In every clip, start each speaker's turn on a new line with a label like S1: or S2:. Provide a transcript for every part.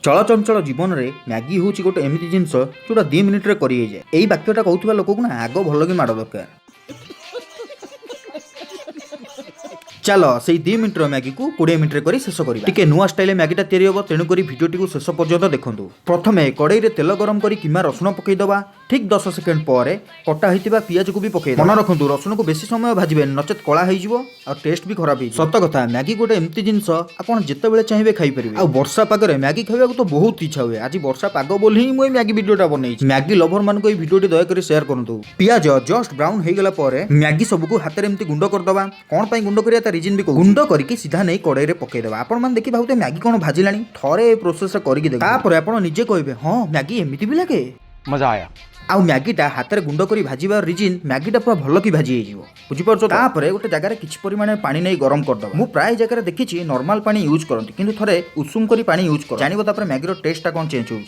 S1: चलचंचल जीवन में मैगी हूँ गोटे एमती जिनस जोटा 2 मिनिट कर यही वाक्यटा कहूला लोक को ना आग भल कि माड़ दरकार। चल से 2 मिनिट मैगी को 20 मिनिट कर शेष कर टे नुआ स्टाइल मैगीटा या तेणुक भिडियो को शेष पर्यंत देखूँ। प्रथम कड़ई में तेल गरम कर रसुण पकईदबा ठीक 10 सेकेंड पर कटा होता पियाज को भी पकई मन रखु रसुण को बेसी समय भाजबे नचेत कला हो टेस्ट भी खराब हो। सत कथा मैगी गोटे एमती जिनस आपड़ जिते चाहिए खाईपर आ वर्षा पागे मैगी खावा तो बहुत इच्छा हुए। आज वर्षा पाग बोली ही मुझे मैगी वीडियोटा बनई मैगी लभर मान को भिडियो दयाकोरी शेयर करूँ। पियाज जस्ट ब्राउन हो गला मैगी सबको हाथ में एमती गुंड करदबा कौन पर गुंड कर रिजन भी गुंड करके सीधा नहीं कड़ई में पकईदबा। आपण मैंने देखी भावते मैगी कौन भाजिला थरे प्रोसेस करके निजे कहे हाँ मैगी एमती भी लगे
S2: मजा आया।
S1: आउ मैगीटा हाथ में गुंड कर भाजबार रिजिन मैगीटा पूरा भल कि भाजी बुझीपार गोटे जगह किसी परिमाण पानी नहीं गरम करदे। मुझे प्राय जगह देखी नॉर्मल पानी यूज करती किंतु थरे उषुम कर पानी यूज कर जानवर मैगीर टेस्टा कौन चेंज हो।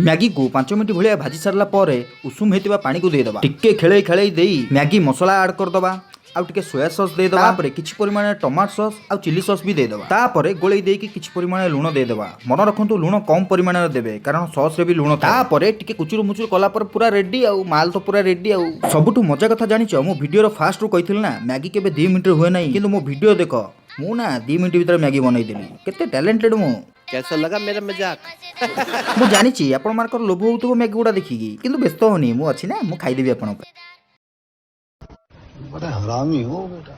S1: मैगी को 5 मिनट भाया भाजी सारा पर उषुम होता पानी को देदबा टिके खेले खेले मैगी मसला ऐड करदबा आउ टिके सोया सॉस देदबा तापरे किछि परिमाण टमाटो सॉस आउ चिली सॉस भी देदबा तापरे गोळई देकी किछि परिमाण लूण देदबा। मन रखंतु लूण कम परिमाण रे देबे कारण सॉस रे भी लूण तापरे टिके कुचुर मुचुर कला पर पूरा रेडी आउ माल तो पूरा रेडी आउ सबुठु मजा कथा जानिचो मो वीडियो रो फास्ट रो कहिथिल ना मैगी केबे 2 मिनिट हुए नाही किंतु मो वीडियो देखो मु ना 2 मिनिट भीतर मैगी बनाई देली केते टैलेंटेड मु।
S2: कैसा लगा मेरा मजाक?
S1: मु जानिची आपण मारकर लोभ होउतबो मैगी गुडा देखिकी किंतु व्यस्त होनी मु अछि ना मु खाई देबी आपण
S3: बड़ा हरामी हो बेटा।